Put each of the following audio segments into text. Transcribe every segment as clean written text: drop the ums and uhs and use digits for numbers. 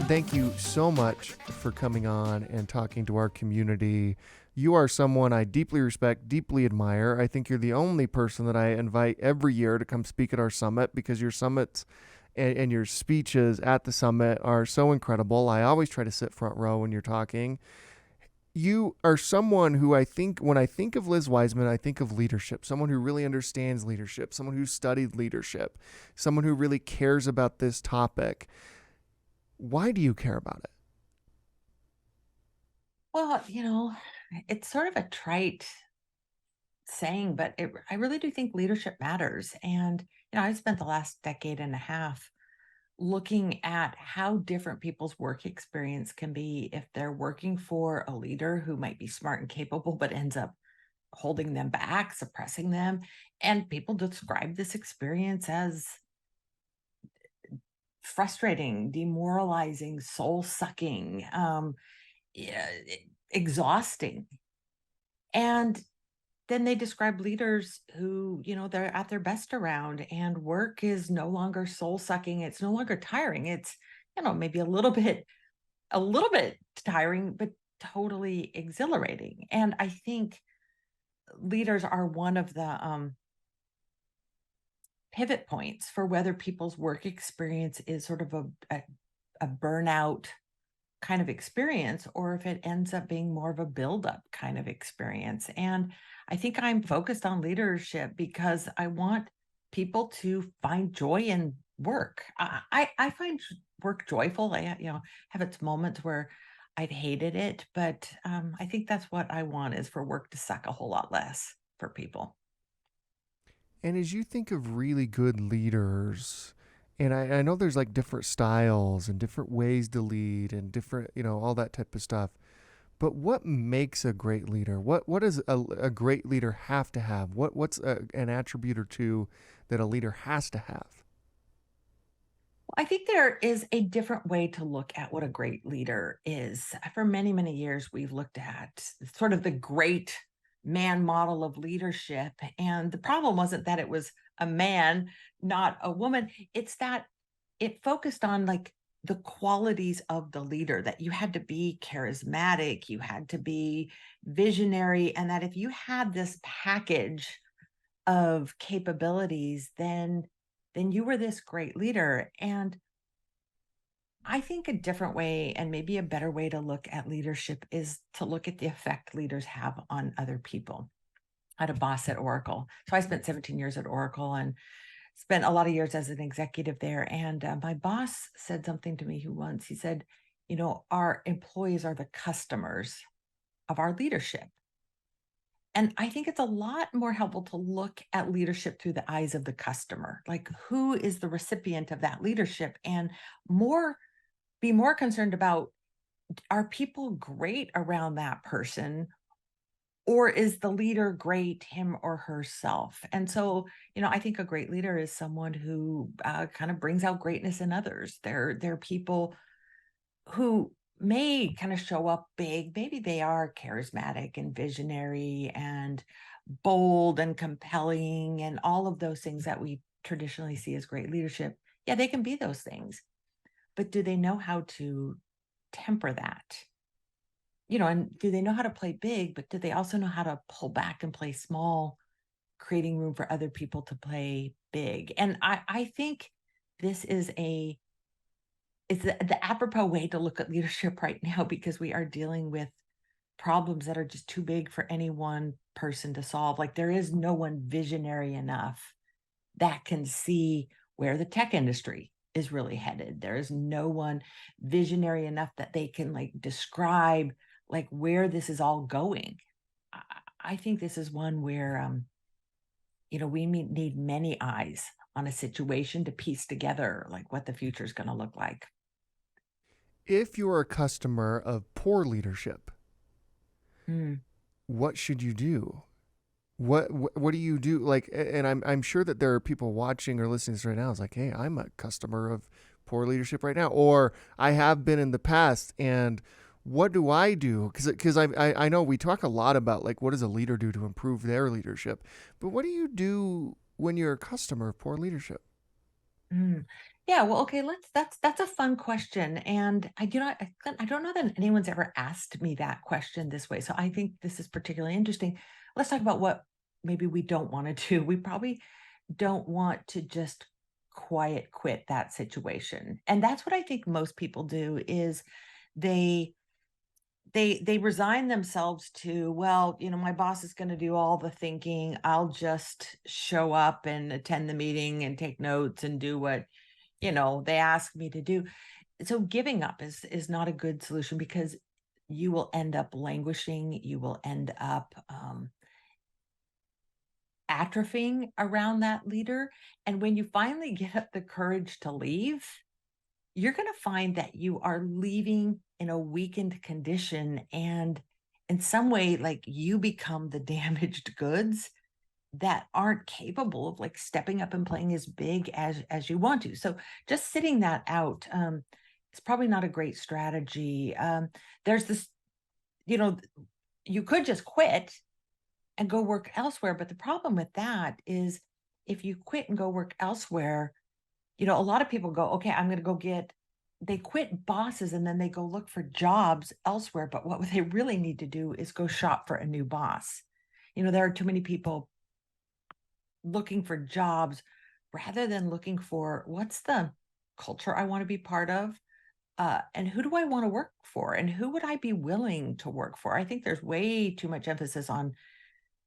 thank you so much for coming on and talking to our community. You are someone I deeply respect, deeply admire. I think you're the only person that I invite every year to come speak at our summit because your summits and your speeches at the summit are so incredible. I always try to sit front row when you're talking. You are someone who I think, when I think of Liz Wiseman, I think of leadership, someone who really understands leadership, someone who studied leadership, someone who really cares about this topic. Why do you care about it? Well, it's sort of a trite saying, but I really do think leadership matters. And, I've spent the last decade and a half looking at how different people's work experience can be if they're working for a leader who might be smart and capable, but ends up holding them back, suppressing them. And people describe this experience as frustrating, demoralizing, soul sucking, yeah, exhausting. And then they describe leaders who, they're at their best around, and work is no longer soul sucking. It's no longer tiring. It's, maybe a little bit tiring, but totally exhilarating. And I think leaders are one of the pivot points for whether people's work experience is sort of a burnout kind of experience, or if it ends up being more of a build-up kind of experience. And I think I'm focused on leadership because I want people to find joy in work. I find work joyful. Have its moments where I've hated it, but I think that's what I want, is for work to suck a whole lot less for people. And as you think of really good leaders, and I know there's like different styles and different ways to lead and different, all that type of stuff. But what makes a great leader? What does a great leader have to have? An attribute or two that a leader has to have? I think there is a different way to look at what a great leader is. For many, many years, we've looked at sort of the great man model of leadership. And the problem wasn't that it was a man, not a woman. It's that it focused on like the qualities of the leader, that you had to be charismatic, you had to be visionary, and that if you had this package of capabilities, then you were this great leader. And I think a different way, and maybe a better way to look at leadership, is to look at the effect leaders have on other people. I had a boss at Oracle. So I spent 17 years at Oracle and spent a lot of years as an executive there. And my boss said something to me he said, our employees are the customers of our leadership. And I think it's a lot more helpful to look at leadership through the eyes of the customer. Like, who is the recipient of that leadership? And more be more concerned about, are people great around that person, or is the leader great him or herself? And so, I think a great leader is someone who kind of brings out greatness in others. They're people who may kind of show up big. Maybe they are charismatic and visionary and bold and compelling and all of those things that we traditionally see as great leadership. Yeah, they can be those things. But do they know how to temper that? And do they know how to play big, but do they also know how to pull back and play small, creating room for other people to play big? And I think this is the apropos way to look at leadership right now, because we are dealing with problems that are just too big for any one person to solve. Like, there is no one visionary enough that can see where the tech industry is really headed. There is no one visionary enough that they can like describe like where this is all going. I, I think this is one where we need many eyes on a situation to piece together like what the future is going to look like. If you're a customer of poor leadership, Mm. what should you do? What do you do? Like, and I'm sure that there are people watching or listening to this right now. It's like, hey, I'm a customer of poor leadership right now, or I have been in the past, and what do I do? Because I know we talk a lot about like what does a leader do to improve their leadership, but what do you do when you're a customer of poor leadership? Mm. Yeah, well, okay, that's a fun question. And I don't know that anyone's ever asked me that question this way. So I think this is particularly interesting. Let's talk about what maybe we don't want to do. We probably don't want to just quiet quit that situation. And that's what I think most people do is they they resign themselves to, well, my boss is going to do all the thinking. I'll just show up and attend the meeting and take notes and do what they ask me to do. So giving up is not a good solution because you will end up languishing. You will end up atrophying around that leader. And when you finally get up the courage to leave, you're going to find that you are leaving in a weakened condition. And in some way, like you become the damaged goods that aren't capable of like stepping up and playing as big as you want to. So just sitting that out is probably not a great strategy. There's this, you know, you could just quit and go work elsewhere. But the problem with that is if you quit and go work elsewhere, a lot of people go, okay, I'm going to go they quit bosses and then they go look for jobs elsewhere. But what they really need to do is go shop for a new boss. There are too many people looking for jobs rather than looking for what's the culture I want to be part of, and who do I want to work for and who would I be willing to work for. I think there's way too much emphasis on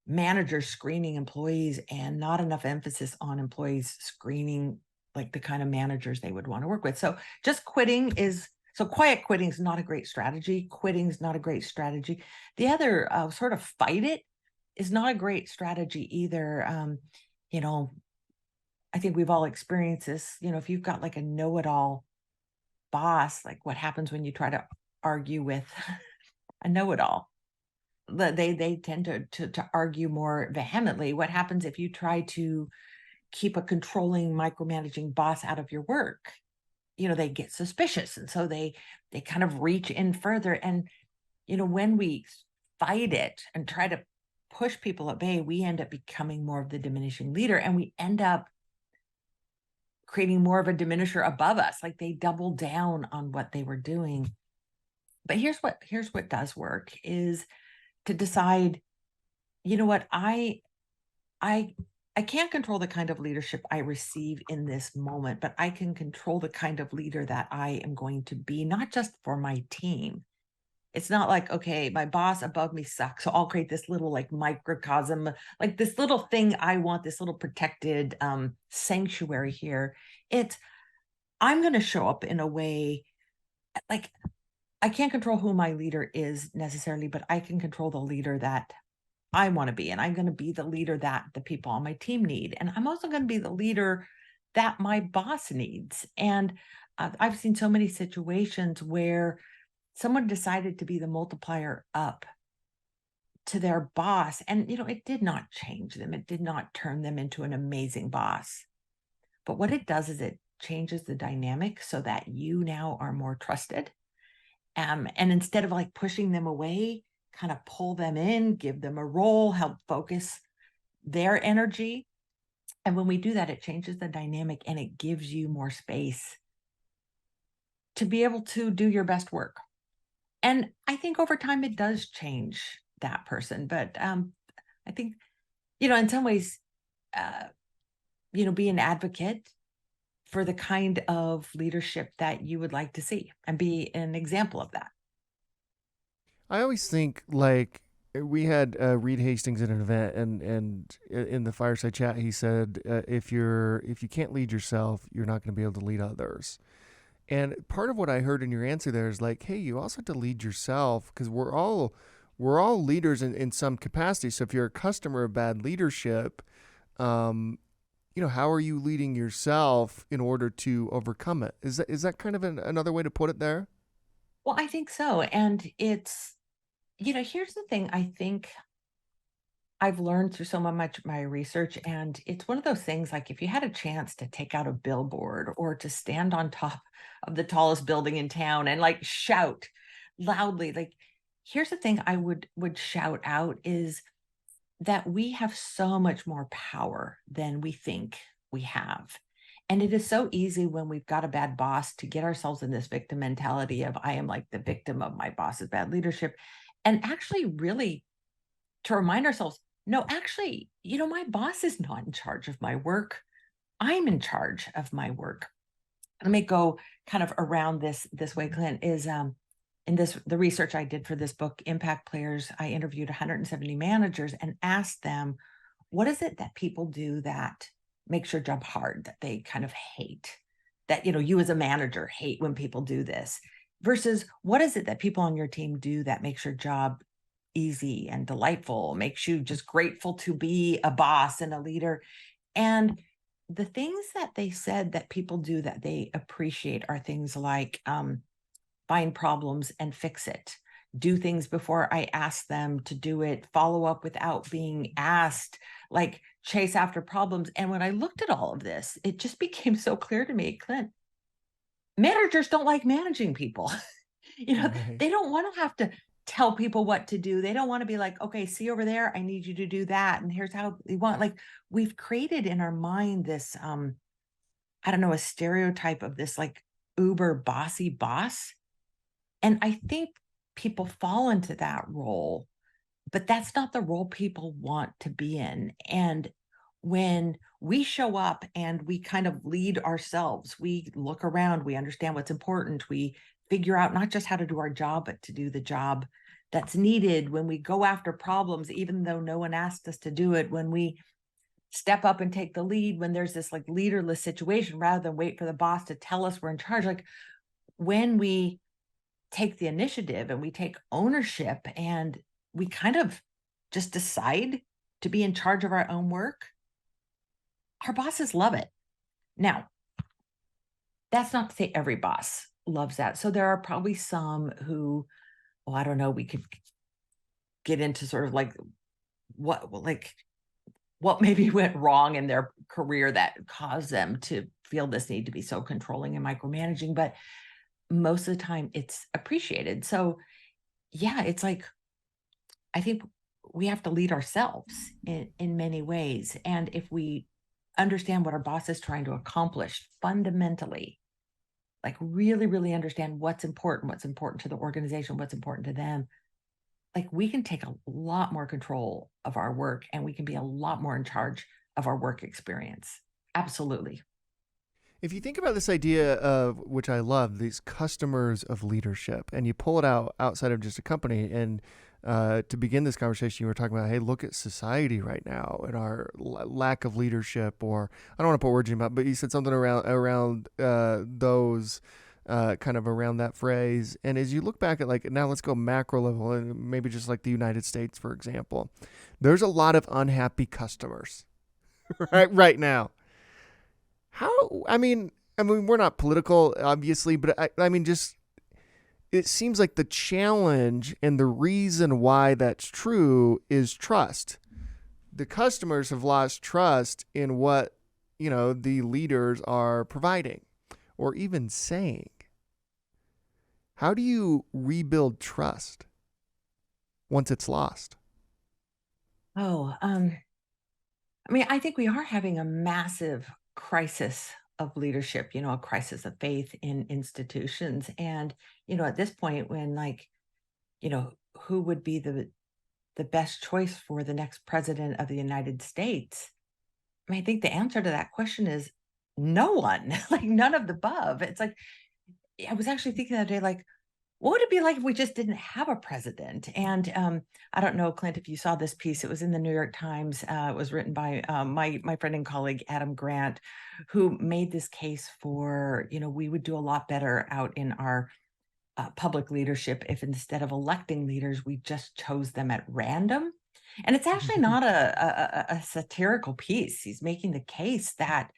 managers screening employees and not enough emphasis on employees screening like the kind of managers they would want to work with. So just quiet quitting is not a great strategy. Quitting is not a great strategy. The other sort of fight it is not a great strategy either. You know, I think we've all experienced this. If you've got like a know-it-all boss, like what happens when you try to argue with a know-it-all? They tend to argue more vehemently. What happens if you try to keep a controlling, micromanaging boss out of your work? They get suspicious, and so they kind of reach in further. And when we fight it and try to push people at bay, we end up becoming more of the diminishing leader, and we end up creating more of a diminisher above us. Like they double down on what they were doing. But here's what does work is to decide, what I I can't control the kind of leadership I receive in this moment, but I can control the kind of leader that I am going to be, not just for my team. It's not like, okay, my boss above me sucks, so I'll create this little like microcosm, like this little thing I want, this little protected sanctuary here. It's I'm going to show up in a way like I can't control who my leader is necessarily, but I can control the leader that I want to be. And I'm going to be the leader that the people on my team need. And I'm also going to be the leader that my boss needs. And I've seen so many situations where someone decided to be the multiplier up to their boss. And, it did not change them, it did not turn them into an amazing boss. But what it does is it changes the dynamic so that you now are more trusted. And instead of like pushing them away, kind of pull them in, give them a role, help focus their energy. And when we do that, it changes the dynamic and it gives you more space to be able to do your best work. And I think over time it does change that person. But I think, in some ways, uh, be an advocate for the kind of leadership that you would like to see and be an example of that. I always think like we had Reed Hastings at an event, and in the fireside chat, he said, if you can't lead yourself, you're not going to be able to lead others. And part of what I heard in your answer there is like, hey, you also have to lead yourself because we're all leaders in some capacity. So if you're a customer of bad leadership, um, how are you leading yourself in order to overcome it? Is that kind of another way to put it there? Well, I think so. And here's the thing I think I've learned through so much my research, and it's one of those things like if you had a chance to take out a billboard or to stand on top of the tallest building in town and like shout loudly, like here's the thing I would shout out is that we have so much more power than we think we have. And it is so easy when we've got a bad boss to get ourselves in this victim mentality of I am like the victim of my boss's bad leadership. And actually, really to remind ourselves, no, actually, my boss is not in charge of my work. I'm in charge of my work. Let me go kind of around this way, Clint, is in the research I did for this book, Impact Players, I interviewed 170 managers and asked them, what is it that people do that makes your job hard, that they kind of hate, that you as a manager hate when people do this, versus what is it that people on your team do that makes your job easy and delightful, makes you just grateful to be a boss and a leader. And the things that they said that people do that they appreciate are things like find problems and fix it, do things before I ask them to do it, follow up without being asked, like chase after problems. And when I looked at all of this, it just became so clear to me, Clint, managers don't like managing people. Right. They don't want to have to tell people what to do. They don't want to be like, okay, see over there, I need you to do that. And here's how they want. Like, we've created in our mind this, I don't know, a stereotype of this like uber bossy boss. And I think people fall into that role, but that's not the role people want to be in. And when we show up and we kind of lead ourselves, we look around, we understand what's important, we figure out not just how to do our job, but to do the job that's needed. When we go after problems, even though no one asked us to do it, when we step up and take the lead, when there's this like leaderless situation, rather than wait for the boss to tell us we're in charge, like when we take the initiative and we take ownership and we kind of just decide to be in charge of our own work, our bosses love it. Now, that's not to say every boss loves that. So there are probably some who, well, I don't know, we could get into sort of like what maybe went wrong in their career that caused them to feel this need to be so controlling and micromanaging. But most of the time it's appreciated. So yeah, it's like, I think we have to lead ourselves in many ways. And if we understand what our boss is trying to accomplish fundamentally, like really, really understand what's important to the organization, what's important to them, like we can take a lot more control of our work and we can be a lot more in charge of our work experience. Absolutely. If you think about this idea of, which I love, these customers of leadership, and you pull it out outside of just a company, and to begin this conversation, you were talking about, hey, look at society right now and our lack of leadership, or I don't want to put words in your mouth, but you said something around those. Kind of around that phrase. And as you look back at, like, now let's go macro level, and maybe just like the United States, for example, there's a lot of unhappy customers right now. How? I mean, we're not political, obviously, but I mean, just it seems like the challenge and the reason why that's true is trust. The customers have lost trust in what the leaders are providing or even saying. How do you rebuild trust once it's lost? Oh, I mean, I think we are having a massive crisis of leadership, a crisis of faith in institutions. And, at this point, when like, who would be the best choice for the next president of the United States? I mean, I think the answer to that question is no one, like none of the above. It's like, I was actually thinking the other day, like, what would it be like if we just didn't have a president? And I don't know, Clint, if you saw this piece, it was in the New York Times. It was written by my friend and colleague Adam Grant, who made this case for we would do a lot better out in our public leadership if instead of electing leaders, we just chose them at random. And it's actually not a satirical piece. He's making the case that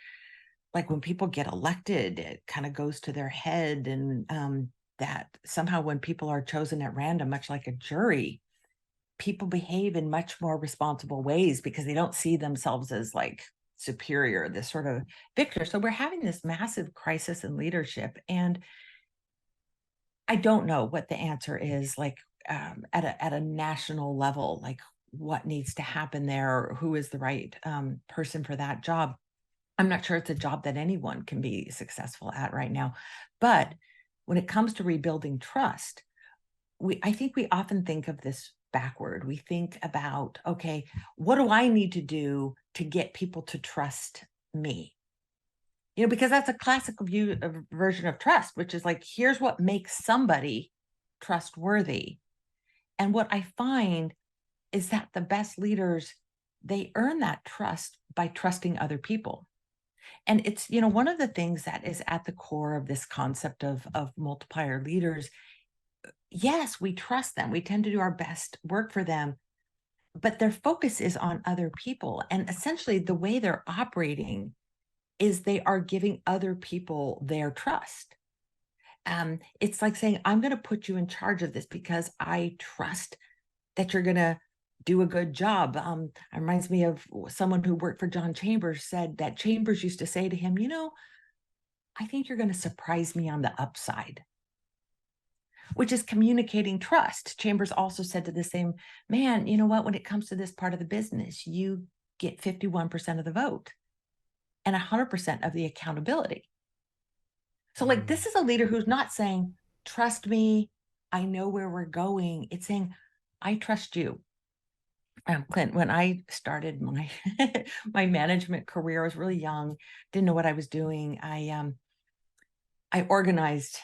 like when people get elected, it kind of goes to their head, and that somehow when people are chosen at random, much like a jury, people behave in much more responsible ways because they don't see themselves as like superior, this sort of victor. So we're having this massive crisis in leadership, and I don't know what the answer is, like at a national level, like what needs to happen there, or who is the right person for that job. I'm not sure it's a job that anyone can be successful at right now. But when it comes to rebuilding trust, I think we often think of this backward. We think about, okay, what do I need to do to get people to trust me? Because that's a classical version of trust, which is like, here's what makes somebody trustworthy. And what I find is that the best leaders, they earn that trust by trusting other people. And it's, one of the things that is at the core of this concept of multiplier leaders. Yes, we trust them. We tend to do our best work for them, but their focus is on other people. And essentially, the way they're operating is they are giving other people their trust. It's like saying, I'm going to put you in charge of this because I trust that you're going to do a good job. It reminds me of someone who worked for John Chambers said that Chambers used to say to him, I think you're going to surprise me on the upside, which is communicating trust. Chambers also said to the same man, you know what, when it comes to this part of the business, you get 51% of the vote and 100% of the accountability. So like, this is a leader who's not saying, trust me, I know where we're going. It's saying, I trust you. Clint, when I started my my management career, I was really young, didn't know what I was doing. I organized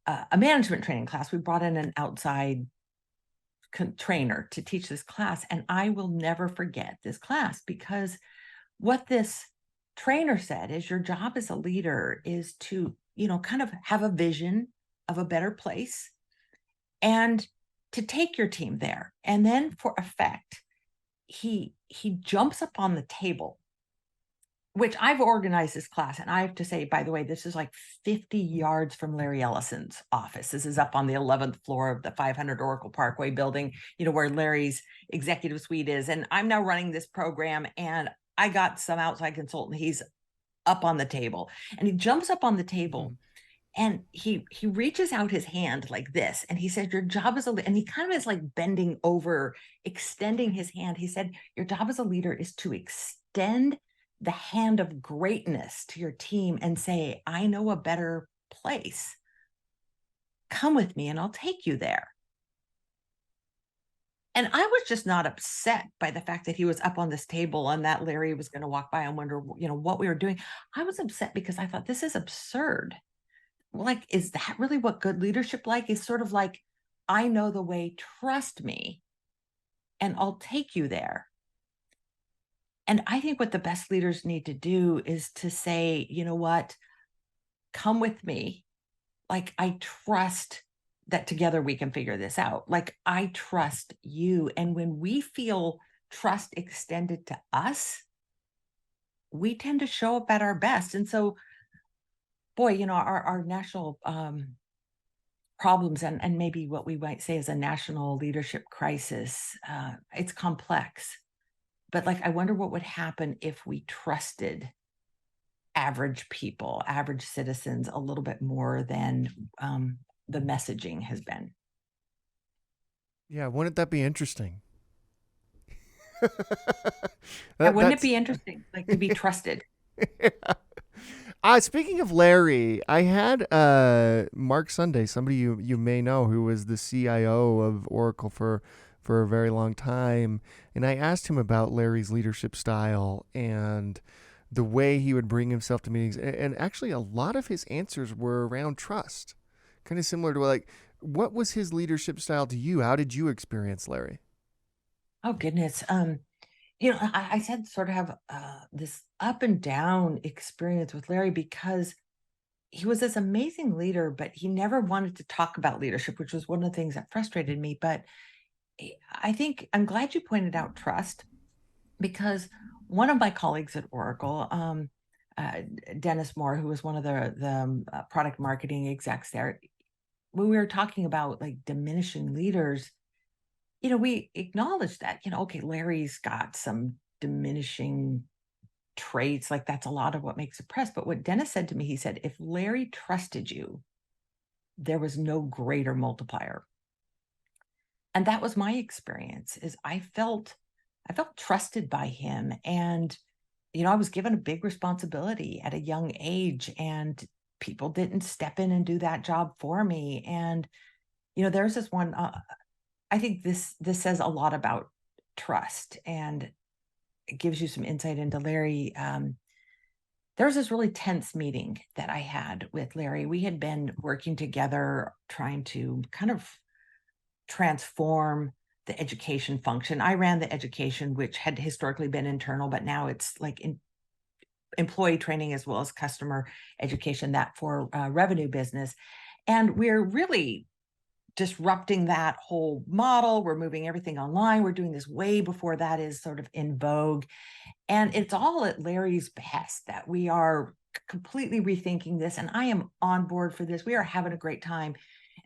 a management training class. We brought in an outside trainer to teach this class, and I will never forget this class, because what this trainer said is your job as a leader is to, kind of have a vision of a better place and to take your team there. And then for effect, he jumps up on the table, which I've organized this class. And I have to say, by the way, this is like 50 yards from Larry Ellison's office. This is up on the 11th floor of the 500 Oracle Parkway building, where Larry's executive suite is. And I'm now running this program, and I got some outside consultant. He's up on the table, and he jumps up on the table. And he reaches out his hand like this, and he said, your job as a leader, and he kind of is like bending over, extending his hand. He said, your job as a leader is to extend the hand of greatness to your team and say, I know a better place. Come with me and I'll take you there. And I was just not upset by the fact that he was up on this table and that Larry was going to walk by and wonder, what we were doing. I was upset because I thought, this is absurd. Like, is that really what good leadership like? Is sort of like, I know the way, trust me, and I'll take you there. And I think what the best leaders need to do is to say, you know what, come with me. Like, I trust that together we can figure this out. Like, I trust you. And when we feel trust extended to us, we tend to show up at our best. And so, boy, our national problems and maybe what we might say is a national leadership crisis, it's complex. But like, I wonder what would happen if we trusted average people, average citizens, a little bit more than the messaging has been. Yeah, wouldn't that be interesting? Wouldn't it be interesting, like, to be trusted? Speaking of Larry, I had Mark Sunday, somebody you may know, who was the CIO of Oracle for a very long time, and I asked him about Larry's leadership style and the way he would bring himself to meetings, and actually a lot of his answers were around trust, kind of similar to what was his leadership style to you? How did you experience Larry? Oh goodness. I said sort of have this up and down experience with Larry, because he was this amazing leader, but he never wanted to talk about leadership, which was one of the things that frustrated me. But I think I'm glad you pointed out trust, because one of my colleagues at Oracle, Dennis Moore, who was one of the product marketing execs there, when we were talking about like diminishing leaders, we acknowledged that, okay, Larry's got some diminishing traits. Like, that's a lot of what makes a press. But what Dennis said to me, he said, if Larry trusted you, there was no greater multiplier. And that was my experience. Is I felt trusted by him. And I was given a big responsibility at a young age, and people didn't step in and do that job for me. And, there's this one, I think this says a lot about trust, and it gives you some insight into Larry. There was this really tense meeting that I had with Larry. We had been working together trying to kind of transform the education function. I ran the education, which had historically been internal, but now it's like in employee training as well as customer education, that for revenue business. And we're really disrupting that whole model. We're moving everything online. We're doing this way before that is sort of in vogue. And it's all at Larry's behest that we are completely rethinking this. And I am on board for this. We are having a great time.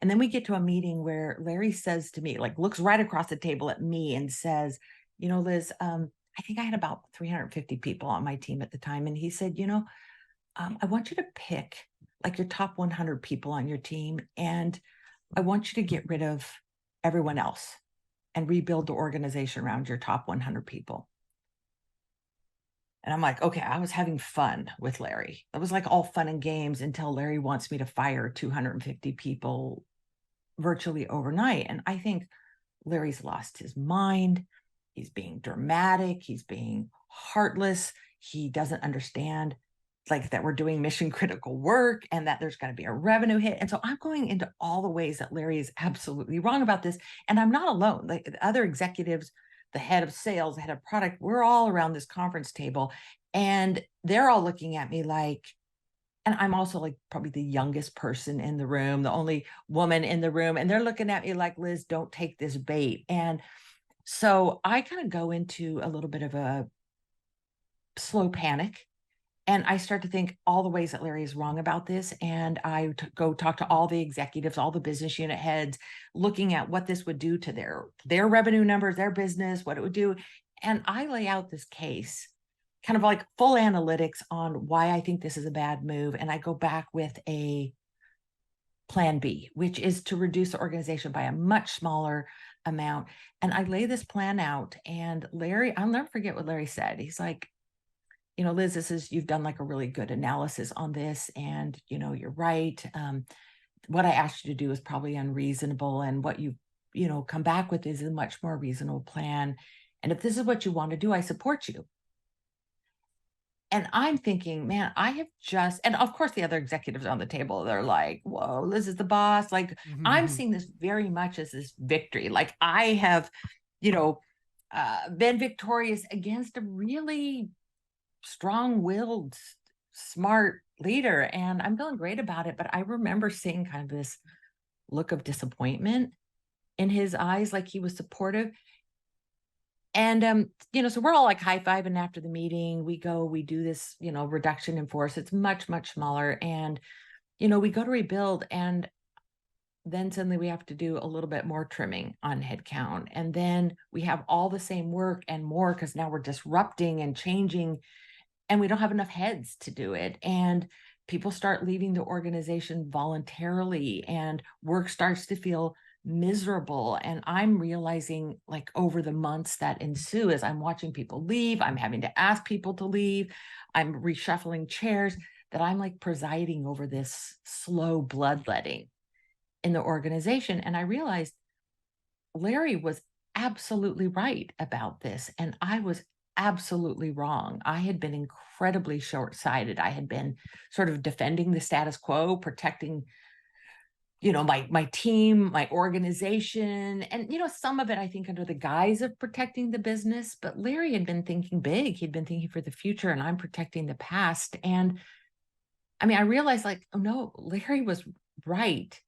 And then we get to a meeting where Larry says to me, like, looks right across the table at me and says, Liz, I think I had about 350 people on my team at the time. And he said, I want you to pick like your top 100 people on your team. And I want you to get rid of everyone else and rebuild the organization around your top 100 people. And I'm like, okay, I was having fun with Larry. It was like all fun and games until Larry wants me to fire 250 people virtually overnight. And I think Larry's lost his mind. He's being dramatic. He's being heartless. He doesn't understand like that we're doing mission critical work and that there's going to be a revenue hit. And so I'm going into all the ways that Larry is absolutely wrong about this. And I'm not alone. Like the other executives, the head of sales, the head of product, we're all around this conference table, and they're all looking at me like, and I'm also like probably the youngest person in the room, the only woman in the room. And they're looking at me like, Liz, don't take this bait. And so I kind of go into a little bit of a slow panic. And I start to think all the ways that Larry is wrong about this. And I go talk to all the executives, all the business unit heads, looking at what this would do to their revenue numbers, their business, what it would do. And I lay out this case, kind of like full analytics on why I think this is a bad move. And I go back with a plan B, which is to reduce the organization by a much smaller amount. And I lay this plan out. And Larry, I'll never forget what Larry said. He's like, Liz, you've done like a really good analysis on this, and you're right. What I asked you to do is probably unreasonable, and what you come back with is a much more reasonable plan. And if this is what you want to do, I support you. And I'm thinking, man, I have just, and of course the other executives on the table, they're like, whoa, Liz is the boss. Like I'm seeing this very much as this victory. Like I have, been victorious against a really strong-willed, smart leader, and I'm feeling great about it. But I remember seeing kind of this look of disappointment in his eyes, like he was supportive. And so we're all like high-fiving after the meeting. We do this, reduction in force. It's much, much smaller. And, we go to rebuild, and then suddenly we have to do a little bit more trimming on headcount. And then we have all the same work and more because now we're disrupting and changing, and we don't have enough heads to do it. And people start leaving the organization voluntarily, and work starts to feel miserable. And I'm realizing, like, over the months that ensue, as I'm watching people leave, I'm having to ask people to leave, I'm reshuffling chairs, that I'm like presiding over this slow bloodletting in the organization. And I realized Larry was absolutely right about this, and I was absolutely wrong. I had been incredibly short-sighted. I had been sort of defending the status quo, protecting, my team, my organization, and some of it I think under the guise of protecting the business. But Larry had been thinking big. He'd been thinking for the future, and I'm protecting the past. And I mean, I realized, like, oh no, Larry was right.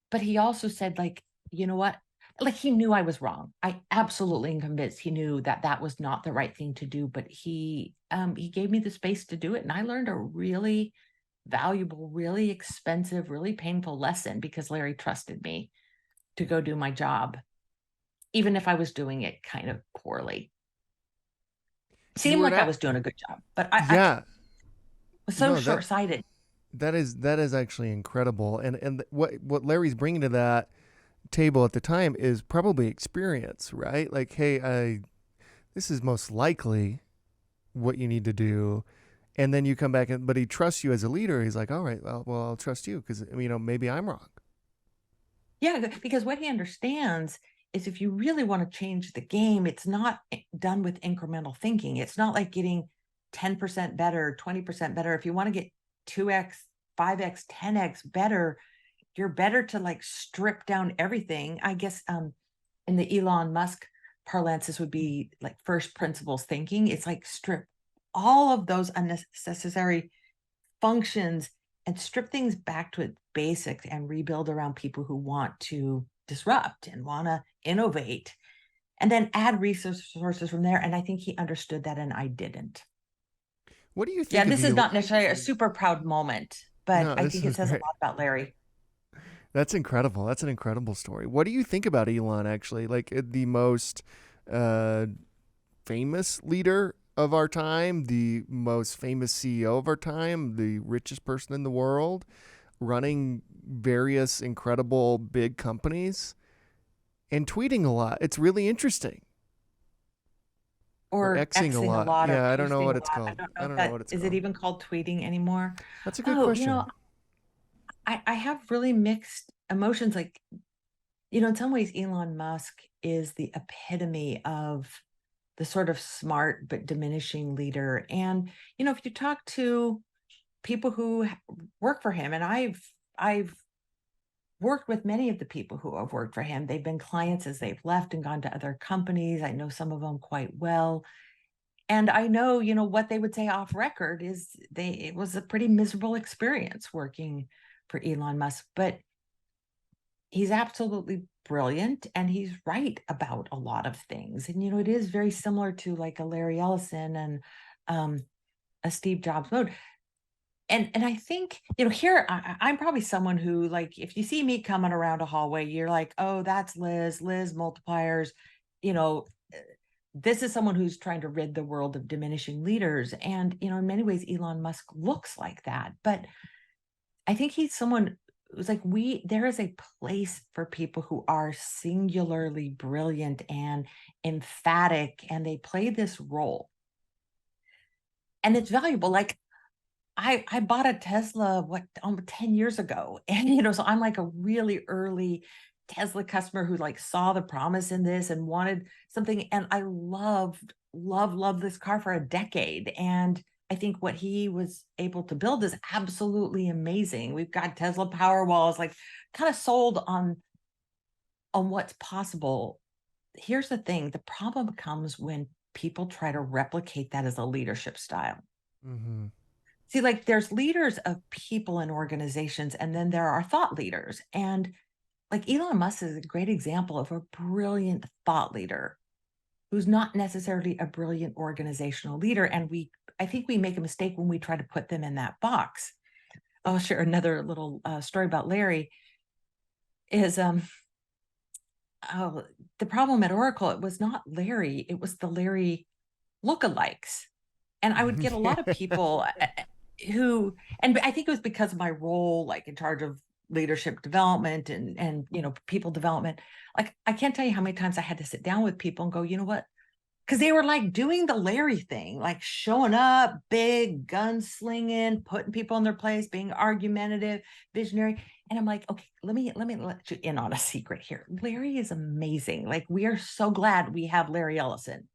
But he also said, like, you know what? Like, he knew I was wrong. I absolutely am convinced he knew that that was not the right thing to do, but he gave me the space to do it. And I learned a really valuable, really expensive, really painful lesson because Larry trusted me to go do my job, even if I was doing it kind of poorly. Seemed like I was doing a good job, but I was so No, short-sighted. that is actually incredible. And what Larry's bringing to that table at the time is probably experience, right? Like, hey, this is most likely what you need to do. And then you come back, but he trusts you as a leader. He's like, all right, well, I'll trust you because, maybe I'm wrong. Yeah, because what he understands is if you really want to change the game, it's not done with incremental thinking. It's not like getting 10% better, 20% better. If you want to get 2x, 5x, 10x better, you're better to like strip down everything. I guess in the Elon Musk parlance, this would be like first principles thinking. It's like strip all of those unnecessary functions and strip things back to its basics and rebuild around people who want to disrupt and want to innovate and then add resources from there. And I think he understood that and I didn't. What do you Yeah, think of this is Elon? not necessarily a super proud moment, but No, I this think it is says a great. lot about Larry. That's incredible. That's an incredible story. What do you think about Elon, actually? Like the most uh, famous leader of our time, the most famous CEO of our time, the richest person in the world, running various incredible big companies and tweeting a lot. It's really interesting. Or Or Xing a Xing a lot. lot or Yeah, I don't know posting what a it's lot. I called. don't know I if don't know that what it's is it called. even called tweeting anymore. That's a good Oh, question. I have really mixed emotions. Like, in some ways, Elon Musk is the epitome of the sort of smart but diminishing leader. And, if you talk to people who work for him, and I've worked with many of the people who have worked for him. They've been clients as they've left and gone to other companies. I know some of them quite well. And I know, what they would say off record is it was a pretty miserable experience working for Elon Musk, but he's absolutely brilliant and he's right about a lot of things. And, it is very similar to like a Larry Ellison and um, a Steve Jobs mode. And I think, here I'm probably someone who, like, if you see me coming around a hallway, you're like, oh, that's Liz multipliers, you know, uh, this is someone who's trying to rid the world of diminishing leaders. And, in many ways, Elon Musk looks like that. But I think he's someone who's like, there is a place for people who are singularly brilliant and emphatic, and they play this role. And it's valuable. Like, I bought a Tesla, what, 10 years ago. And, so I'm like a really early Tesla customer who like saw the promise in this and wanted something. And I loved this car for a decade. And I think what he was able to build is absolutely amazing. We've got Tesla Power Walls, like kind of sold on what's possible. Here's the thing. The problem comes when people try to replicate that as a leadership style. Mm-hmm. See, like there's leaders of people and organizations, and then there are thought leaders. And like Elon Musk is a great example of a brilliant thought leader who's not necessarily a brilliant organizational leader. And I think we make a mistake when we try to put them in that box. I'll share another little story about Larry. Is oh, the problem at Oracle? It was not Larry; it was the Larry lookalikes. And I would get a lot of people who, and I think it was because of my role, like in charge of leadership development and people development. Like I can't tell you how many times I had to sit down with people and go, you know what? Because they were like doing the Larry thing, like showing up, big, gunslinging, putting people in their place, being argumentative, visionary. And I'm like, okay, let me let you in on a secret here. Larry is amazing. Like we are so glad we have Larry Ellison,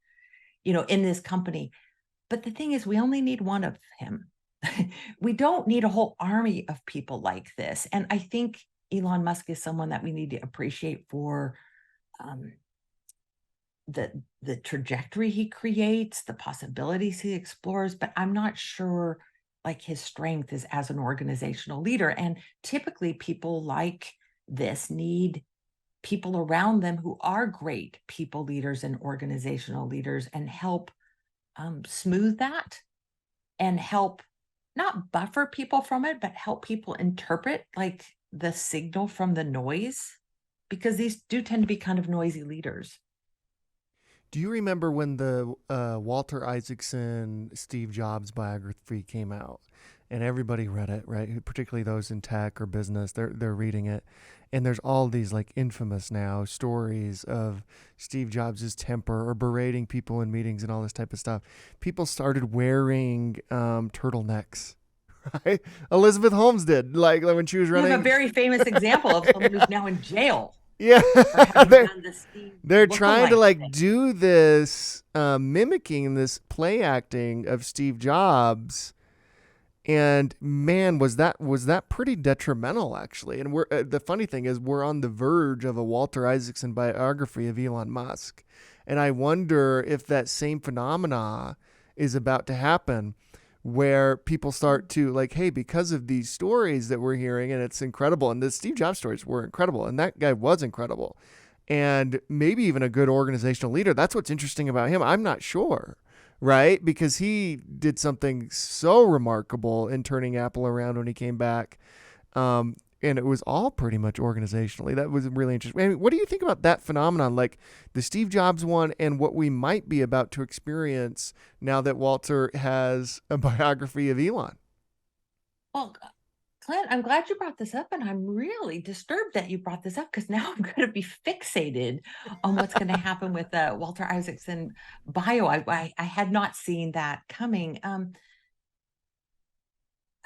in this company. But the thing is, we only need one of him. We don't need a whole army of people like this. And I think Elon Musk is someone that we need to appreciate for um, the trajectory he creates, the possibilities he explores. But I'm not sure like his strength is as an organizational leader. And typically people like this need people around them who are great people leaders and organizational leaders and help smooth that and help not buffer people from it, but help people interpret like the signal from the noise, because these do tend to be kind of noisy leaders. Do you remember when the Walter Isaacson Steve Jobs biography came out? and everybody read it, right? Particularly those in tech or business, they're reading it. And there's all these like infamous now stories of Steve Jobs' temper or berating people in meetings and all this type of stuff. People started wearing turtlenecks, right? Elizabeth Holmes did, like when she was You have a running. very famous example of someone who's now in jail Yeah, for having they're done the Steve they're trying to lookalike like thing. do this, mimicking this play acting of Steve Jobs. And man, was that pretty detrimental, actually. And we're the funny thing is we're on the verge of a Walter Isaacson biography of Elon Musk, and I wonder if that same phenomena is about to happen, where people start to like, hey, because of these stories that we're hearing, and it's incredible, and the Steve Jobs stories were incredible, and that guy was incredible, and maybe even a good organizational leader. That's what's interesting about him. I'm not sure, right? Because he did something so remarkable in turning Apple around when he came back. And it was all pretty much organizationally. That was really interesting. I mean, what do you think about that phenomenon, like the Steve Jobs one, and what we might be about to experience now that Walter has a biography of Elon? Well, Clint, I'm glad you brought this up, and I'm really disturbed that you brought this up because now I'm going to be fixated on what's going to happen with the Walter Isaacson bio. I had not seen that coming.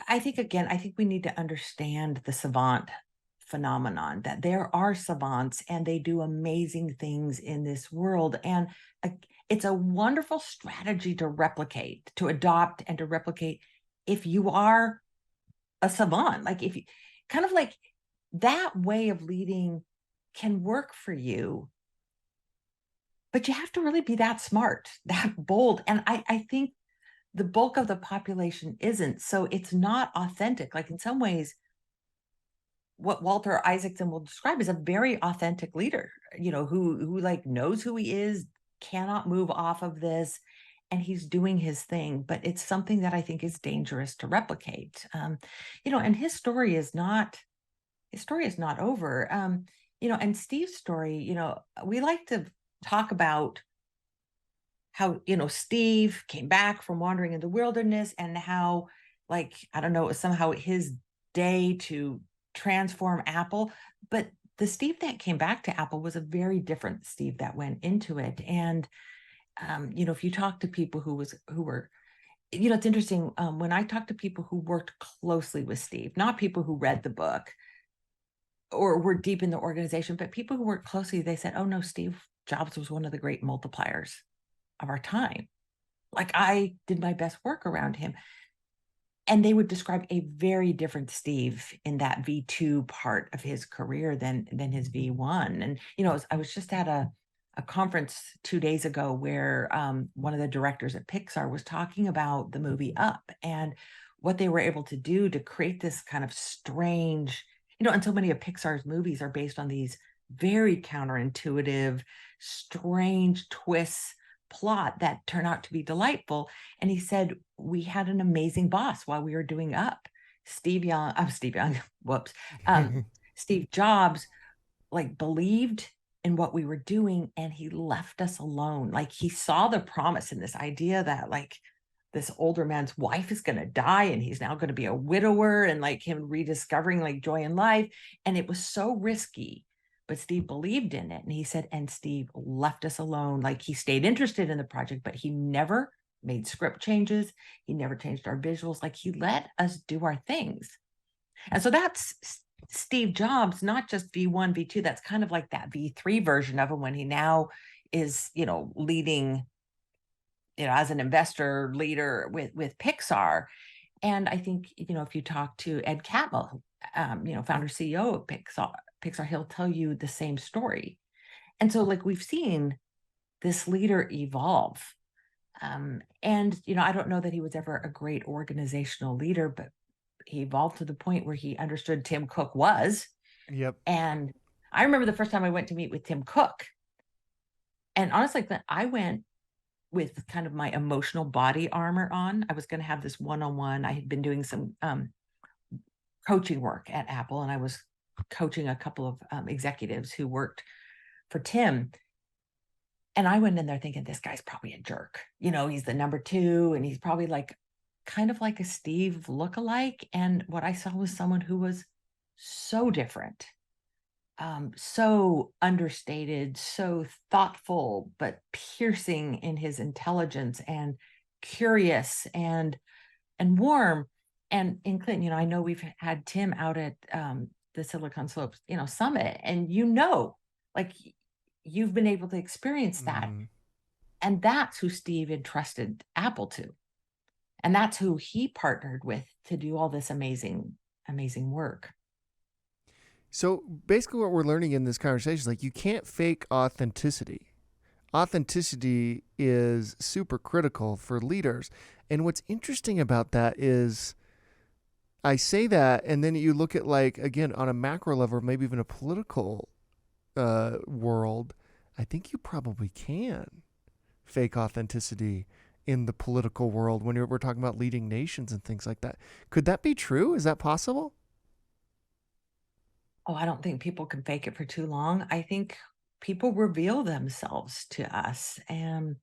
I think again, I think we need to understand the savant phenomenon, that there are savants and they do amazing things in this world. And uh, it's a wonderful strategy to replicate, to adopt and to replicate if you are a savant. Like if you kind of like that way of leading can work for you, but you have to really be that smart, that bold. And I think the bulk of the population isn't. So it's not authentic. Like in some ways, what Walter Isaacson will describe as a very authentic leader, who like knows who he is, cannot move off of this, and he's doing his thing. But it's something that I think is dangerous to replicate. And his story is not over. And Steve's story, we like to talk about how Steve came back from wandering in the wilderness, and how, like, I don't know, somehow his day to transform Apple. But the Steve that came back to Apple was a very different Steve that went into it. And if you talk to people who were, it's interesting, when I talk to people who worked closely with Steve, not people who read the book or were deep in the organization, but people who worked closely, they said, oh no, Steve Jobs was one of the great multipliers of our time. Like, I did my best work around him. And they would describe a very different Steve in that V2 part of his career than his V1. And I was just at a conference 2 days ago where one of the directors at Pixar was talking about the movie Up and what they were able to do to create this kind of strange, and so many of Pixar's movies are based on these very counterintuitive, strange twists plot that turn out to be delightful. And he said, we had an amazing boss while we were doing Up. Steve Young, whoops. Steve Jobs, like, believed in what we were doing, and he left us alone. Like, he saw the promise in this idea that, like, this older man's wife is going to die and he's now going to be a widower, and like him rediscovering like joy in life. And it was so risky, but Steve believed in it. And he said, and Steve left us alone. Like, he stayed interested in the project, but he never made script changes. He never changed our visuals. Like, he let us do our things. And so that's Steve Jobs, not just V1, V2. That's kind of like that V3 version of him when he now is, leading, as an investor leader with Pixar. And I think, if you talk to Ed Catmull, founder CEO of Pixar, he'll tell you the same story. And so, like, we've seen this leader evolve. And I don't know that he was ever a great organizational leader, but he evolved to the point where he understood Tim Cook was. Yep. And I remember the first time I went to meet with Tim Cook. And honestly, I went with kind of my emotional body armor on. I was going to have this one-on-one. I had been doing some coaching work at Apple, and I was coaching a couple of executives who worked for Tim. And I went in there thinking, this guy's probably a jerk. He's the number two, and he's probably like kind of like a Steve lookalike. And what I saw was someone who was so different, so understated, so thoughtful, but piercing in his intelligence, and curious and warm. And in Clinton, I know we've had Tim out at the Silicon Slopes, summit, and like you've been able to experience that. Mm-hmm. And that's who Steve entrusted Apple to. And that's who he partnered with to do all this amazing, amazing work. So basically, what we're learning in this conversation is like you can't fake authenticity. Authenticity is super critical for leaders. And what's interesting about that is I say that, and then you look at, like, again, on a macro level, maybe even a political world, I think you probably can fake authenticity in the political world when we're talking about leading nations and things like that. Could that be true? Is that possible? Oh, I don't think people can fake it for too long. I think people reveal themselves to us. And,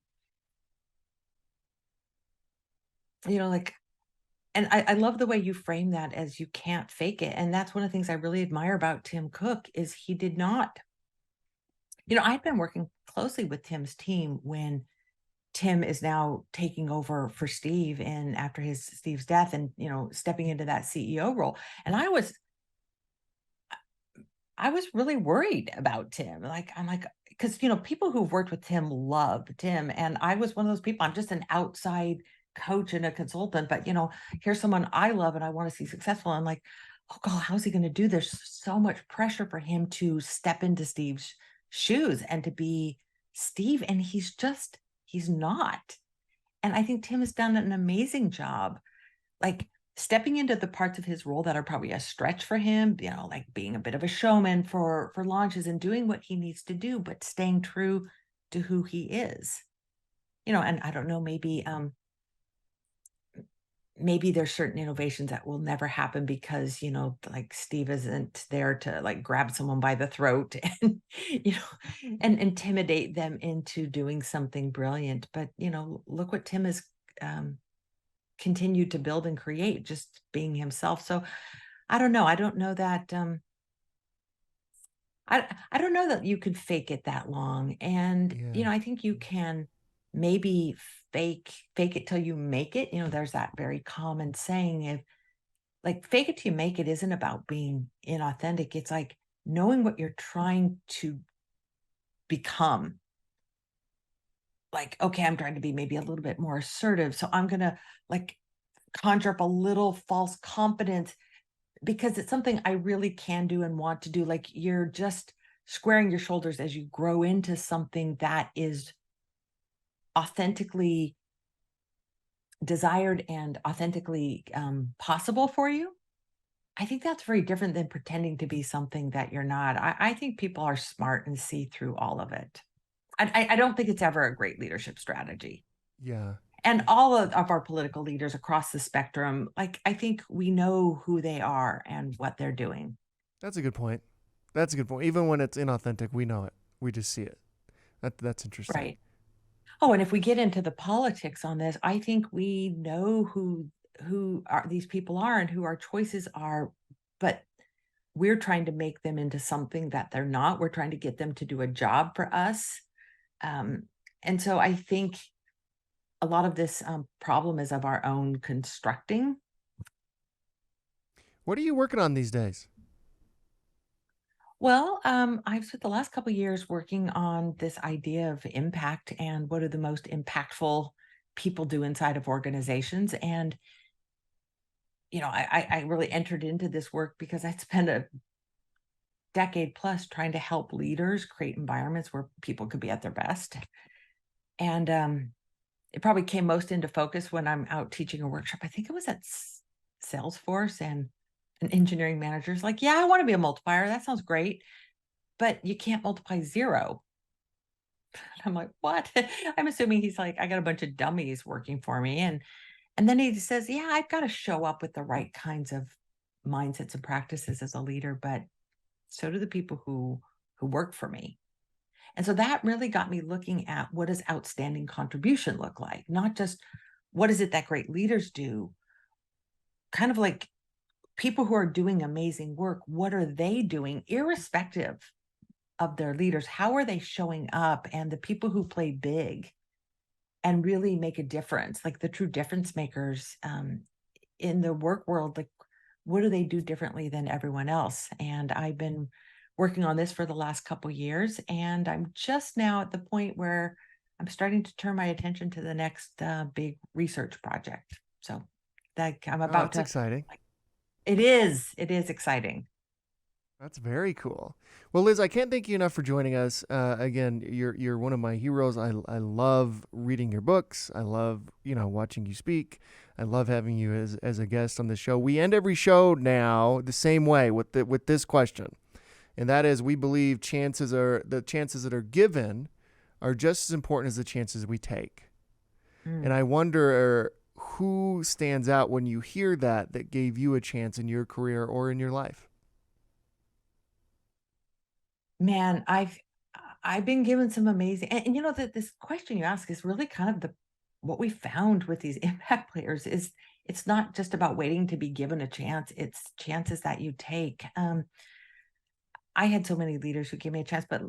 like, and I love the way you frame that as you can't fake it. And that's one of the things I really admire about Tim Cook is he did not. I've been working closely with Tim's team when Tim is now taking over for Steve and after Steve's death and, stepping into that CEO role. And I was really worried about Tim. Like, I'm like, because, people who've worked with Tim love Tim. And I was one of those people. I'm just an outside coach and a consultant, but, here's someone I love and I want to see successful. I'm like, oh God, how's he going to do? There's so much pressure for him to step into Steve's shoes and to be Steve. And he's not. And I think Tim has done an amazing job, like stepping into the parts of his role that are probably a stretch for him, like being a bit of a showman for launches and doing what he needs to do, but staying true to who he is. And I don't know, maybe there's certain innovations that will never happen because, like Steve isn't there to like grab someone by the throat and, and intimidate them into doing something brilliant. But, look what Tim has continued to build and create, just being himself. So I don't know. I don't know that I don't know that you could fake it that long. And, Yeah. I think you can maybe fake it till you make it. There's that very common saying, if like fake it till you make it isn't about being inauthentic. It's like knowing what you're trying to become. Like, okay, I'm trying to be maybe a little bit more assertive. So I'm gonna like conjure up a little false confidence because it's something I really can do and want to do. Like you're just squaring your shoulders as you grow into something that is authentically desired and authentically possible for you. I think that's very different than pretending to be something that you're not. I think people are smart and see through all of it. I don't think it's ever a great leadership strategy. Yeah. And all of our political leaders across the spectrum, like I think we know who they are and what they're doing. That's a good point. That's a good point. Even when it's inauthentic, we know it. We just see it. That's interesting. Right. Oh, and if we get into the politics on this, I think we know who are these people are and who our choices are, but we're trying to make them into something that they're not. We're trying to get them to do a job for us. Um, and so I think a lot of this problem is of our own constructing. What are you working on these days? Well, I've spent the last couple of years working on this idea of impact and what are the most impactful people do inside of organizations. And, I really entered into this work because I'd spent a decade plus trying to help leaders create environments where people could be at their best. And it probably came most into focus when I'm out teaching a workshop. I think it was at Salesforce, and an engineering manager's like, yeah, I want to be a multiplier. That sounds great. But you can't multiply zero. I'm like, what? I'm assuming he's like, I got a bunch of dummies working for me. And then he says, yeah, I've got to show up with the right kinds of mindsets and practices as a leader, but so do the people who work for me. And so that really got me looking at what does outstanding contribution look like? Not just what is it that great leaders do? Kind of like people who are doing amazing work, what are they doing, irrespective of their leaders? How are they showing up? And the people who play big and really make a difference, like the true difference makers in the work world, like what do they do differently than everyone else? And I've been working on this for the last couple years, and I'm just now at the point where I'm starting to turn my attention to the next big research project. So that I'm Oh, about that's to. exciting. It is exciting. That's very cool. Well, Liz, I can't thank you enough for joining us. Again, you're one of my heroes. I love reading your books. I love watching you speak. I love having you as a guest on the show. We end every show now the same way with this question, and that is, we believe the chances that are given are just as important as the chances we take. And Mm. I wonder who stands out when you hear that gave you a chance in your career or in your life. Man, I've been given some amazing, and you know that this question you ask is really kind of the what we found with these impact players is it's not just about waiting to be given a chance, it's chances that you take. I had so many leaders who gave me a chance, but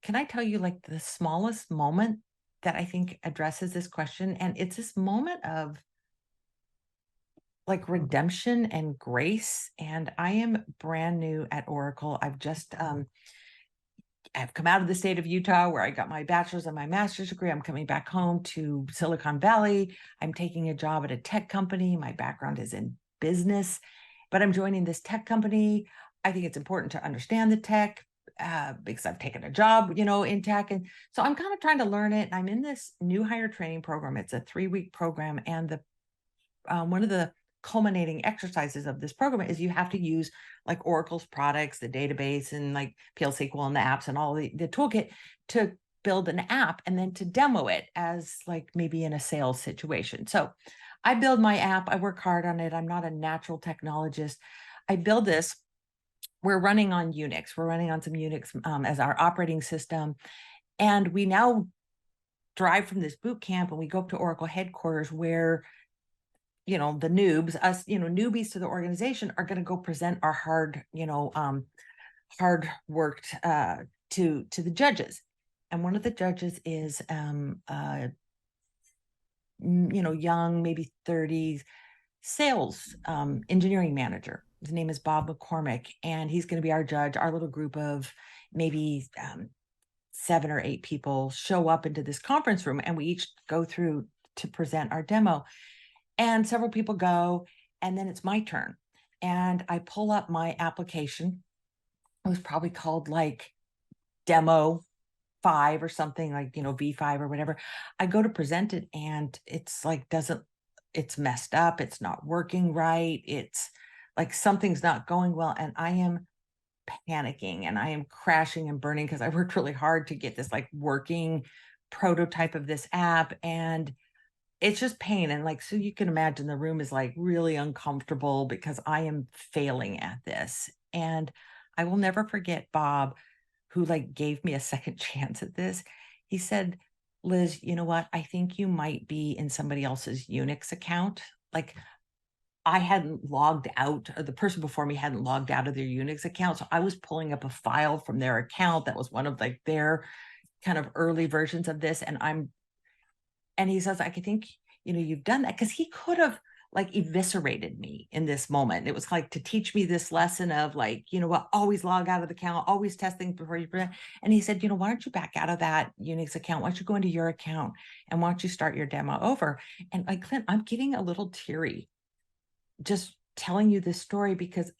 can I tell you like the smallest moment that I think addresses this question? And it's this moment of like redemption and grace. And I am brand new at Oracle. I've come out of the state of Utah where I got my bachelor's and my master's degree. I'm coming back home to Silicon Valley. I'm taking a job at a tech company. My background is in business, but I'm joining this tech company. I think it's important to understand the tech because I've taken a job, in tech. And so I'm kind of trying to learn it. I'm in this new hire training program. It's a 3-week program. And one of the culminating exercises of this program is you have to use like Oracle's products, the database, and like PL SQL and the apps and all the toolkit to build an app and then to demo it as like maybe in a sales situation. So I build my app. I work hard on it. I'm not a natural technologist. I build this. We're running on Unix. We're running on some Unix as our operating system. And we now drive from this boot camp and we go up to Oracle headquarters where the noobs, us, newbies to the organization are going to go present our hard worked to the judges. And one of the judges is young, maybe 30s sales engineering manager. His name is Bob McCormick, and he's going to be our judge. Our little group of maybe 7 or 8 people show up into this conference room, and we each go through to present our demo. And several people go, and then it's my turn. And I pull up my application. It was probably called like Demo 5 or something, like, V5 or whatever. I go to present it, and it's like, it's messed up. It's not working right. It's like something's not going well. And I am panicking and I am crashing and burning because I worked really hard to get this like working prototype of this app. And it's just pain. And like, so you can imagine the room is like really uncomfortable because I am failing at this. And I will never forget Bob, who like gave me a second chance at this. He said, Liz, you know what? I think you might be in somebody else's Unix account. Like I hadn't logged out, or the person before me hadn't logged out of their Unix account. So I was pulling up a file from their account that was one of like their kind of early versions of this. And he says, I think, you've done that, because he could have like eviscerated me in this moment. It was like to teach me this lesson of like, what, always log out of the account, always test things before you present. And he said, why don't you back out of that Unix account? Why don't you go into your account and why don't you start your demo over? And like, Clint, I'm getting a little teary just telling you this story because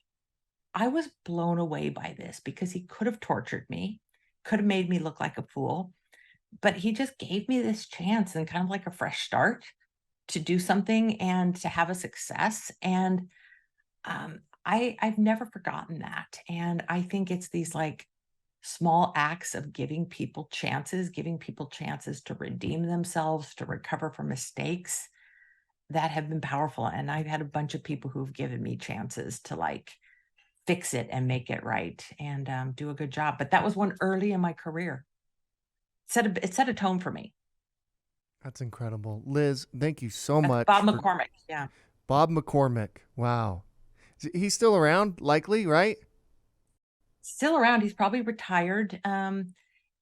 I was blown away by this, because he could have tortured me, could have made me look like a fool, but he just gave me this chance and kind of like a fresh start to do something and to have a success. And I've never forgotten that. And I think it's these like small acts of giving people chances to redeem themselves, to recover from mistakes, that have been powerful. And I've had a bunch of people who've given me chances to like fix it and make it right and do a good job. But that was one early in my career. It set a tone for me. That's incredible. Liz, thank you so That's much Bob for McCormick. Yeah. Bob McCormick. Wow. He's still around, likely, right? Still around. He's probably retired uh,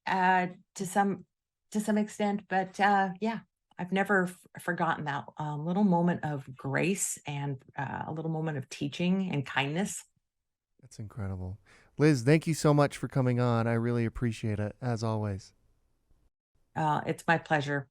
to some to some extent, but yeah, I've never forgotten that little moment of grace and a little moment of teaching and kindness. That's incredible. Liz, thank you so much for coming on. I really appreciate it, as always. It's my pleasure.